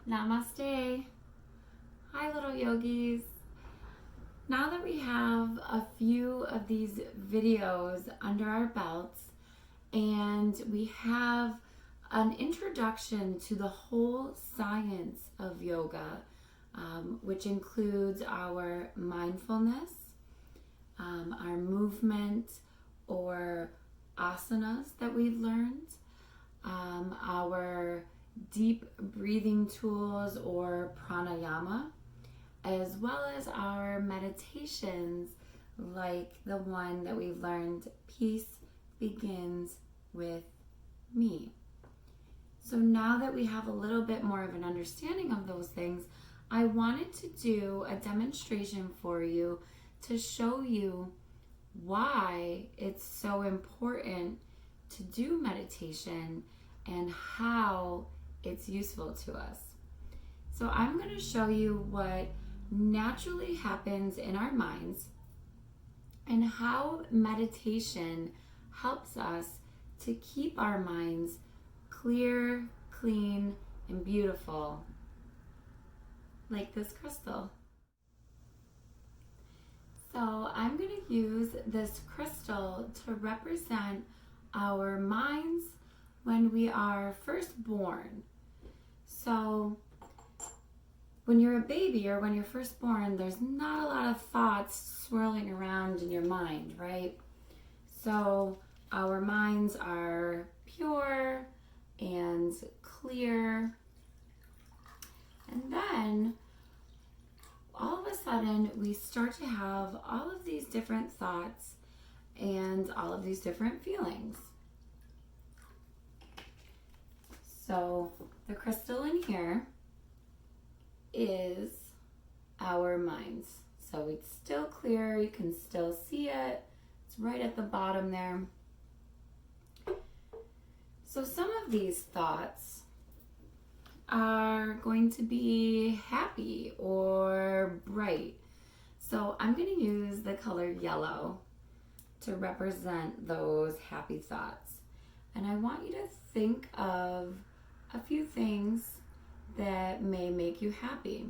Namaste. Hi, little yogis. Now that we have a few of these videos under our belts and we have an introduction to the whole science of yoga, which includes our mindfulness, our movement or asanas that we've learned, our deep breathing tools or pranayama, as well as our meditations like the one that we've learned, Peace Begins with Me. So now that we have a little bit more of an understanding of those things, I wanted to do a demonstration for you to show you why it's so important to do meditation and how it's useful to us. So I'm going to show you what naturally happens in our minds and how meditation helps us to keep our minds clear, clean, and beautiful, like this crystal. So I'm going to use this crystal to represent our minds when we are first born. So when you're a baby or when you're first born, there's not a lot of thoughts swirling around in your mind, right? So our minds are pure and clear. And then all of a sudden we start to have all of these different thoughts and all of these different feelings. So the crystal in here is our minds. So it's still clear, you can still see it. It's right at the bottom there. So some of these thoughts are going to be happy or bright. So I'm going to use the color yellow to represent those happy thoughts. And I want you to think of a few things that may make you happy.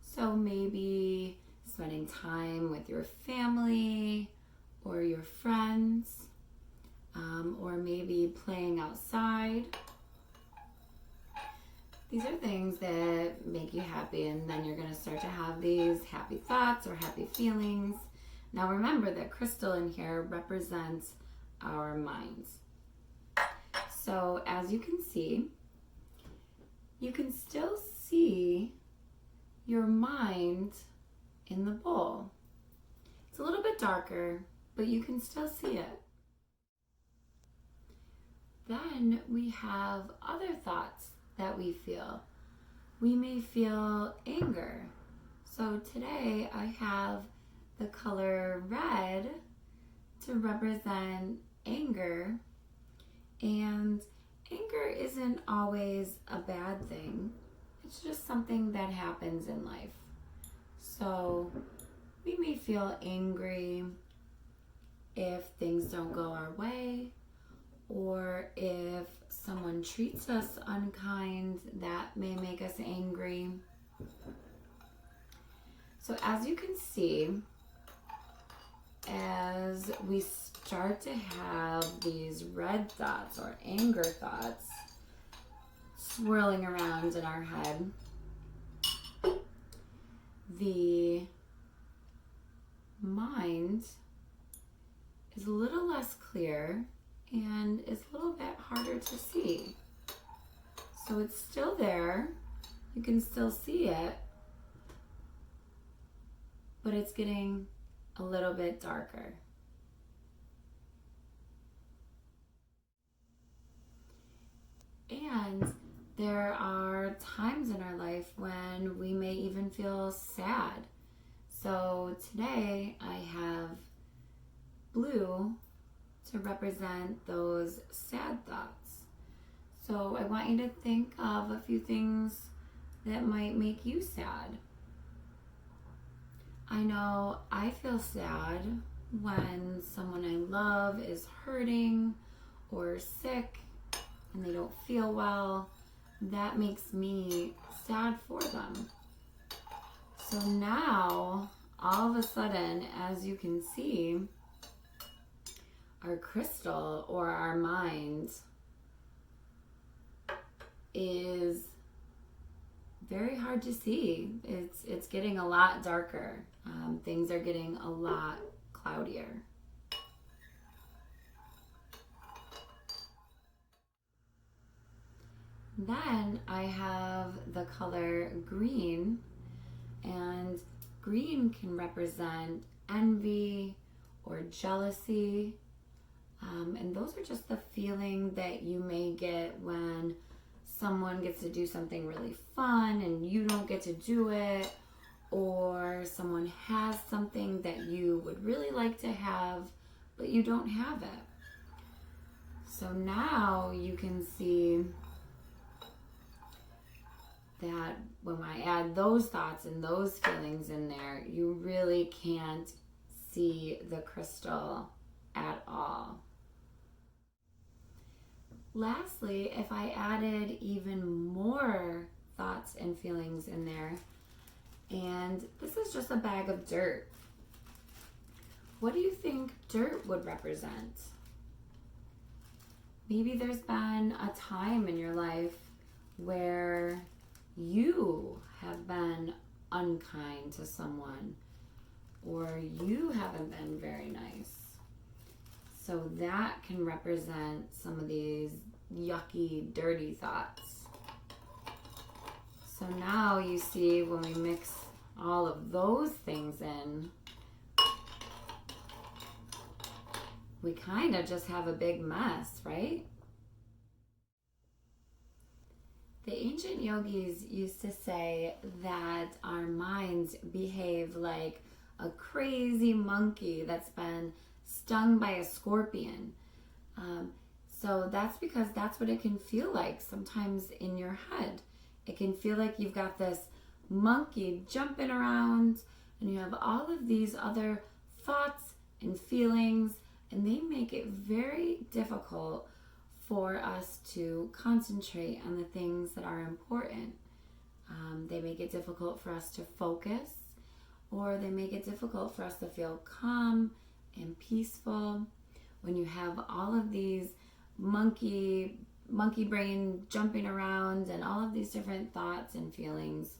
So maybe spending time with your family or your friends, or maybe playing outside. These are things that make you happy, and then you're going to start to have these happy thoughts or happy feelings. Now remember that crystal in here represents our minds. So as you can see, you can still see your mind in the bowl. It's a little bit darker, but you can still see it. Then we have other thoughts that we feel. We may feel anger. So today I have the color red to represent anger. And anger isn't always a bad thing. It's just something that happens in life. So we may feel angry if things don't go our way, or if someone treats us unkind, that may make us angry. So as you can see, as we start to have these red thoughts or anger thoughts swirling around in our head, the mind is a little less clear and is a little bit harder to see. So it's still there, you can still see it, but it's getting a little bit darker. And there are times in our life when we may even feel sad. So today I have blue to represent those sad thoughts. So I want you to think of a few things that might make you sad. I know I feel sad when someone I love is hurting or sick and they don't feel well. That makes me sad for them. So now, all of a sudden, as you can see, our crystal or our mind is very hard to see. It's getting a lot darker. Things are getting a lot cloudier. Then I have the color green, and green can represent envy or jealousy. And those are just the feeling that you may get when someone gets to do something really fun and you don't get to do it, or someone has something that you would really like to have, but you don't have it. So now you can see that when I add those thoughts and those feelings in there, you really can't see the crystal at all. Lastly, if I added even more thoughts and feelings in there, and this is just a bag of dirt, what do you think dirt would represent? Maybe there's been a time in your life where you have been unkind to someone, or you haven't been very nice. So that can represent some of these yucky, dirty thoughts. So now you see when we mix all of those things in, we kind of just have a big mess, right? The ancient yogis used to say that our minds behave like a crazy monkey that's been stung by a scorpion. So that's because that's what it can feel like sometimes in your head. It can feel like you've got this monkey jumping around and you have all of these other thoughts and feelings, and they make it very difficult for us to concentrate on the things that are important. They make it difficult for us to focus, or they make it difficult for us to feel calm and peaceful. When you have all of these monkey brain jumping around and all of these different thoughts and feelings,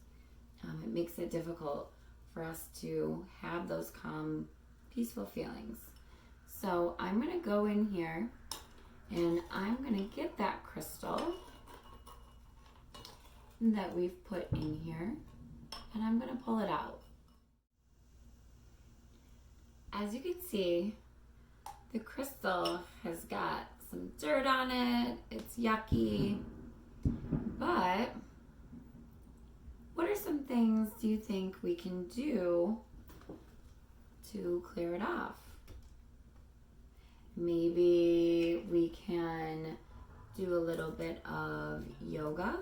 it makes it difficult for us to have those calm, peaceful feelings. So I'm going to go in here and I'm going to get that crystal that we've put in here, and I'm going to pull it out. As you can see, the crystal has got some dirt on it. It's yucky. But what are some things do you think we can do to clear it off? Maybe we can do a little bit of yoga.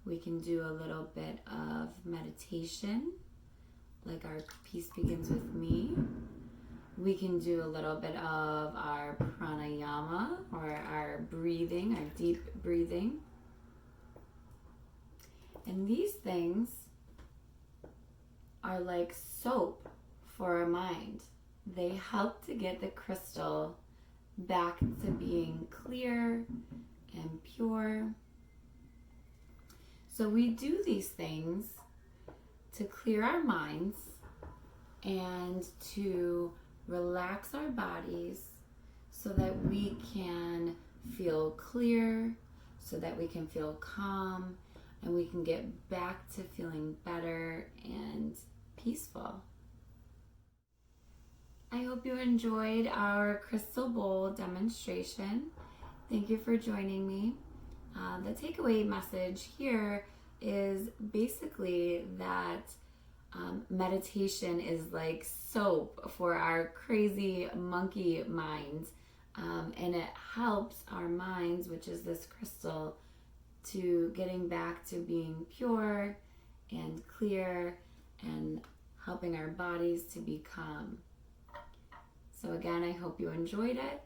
We can do a little bit of meditation, like our Peace Begins With Me. We can do a little bit of our pranayama, or our breathing, our deep breathing. And these things are like soap for our mind. They help to get the crystal back to being clear and pure. So we do these things to clear our minds and to relax our bodies so that we can feel clear, so that we can feel calm, and we can get back to feeling better and peaceful. I hope you enjoyed our crystal bowl demonstration. Thank you for joining me. The takeaway message here is basically that meditation is like soap for our crazy monkey minds, and it helps our minds, which is this crystal, to getting back to being pure and clear and helping our bodies to be calm. So again, I hope you enjoyed it.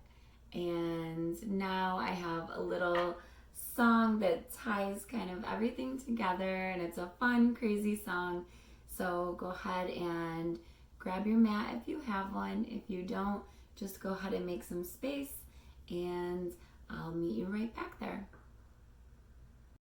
And now I have a little song that ties kind of everything together, and it's a fun, crazy song. So go ahead and grab your mat if you have one. If you don't, just go ahead and make some space, and I'll meet you right back there.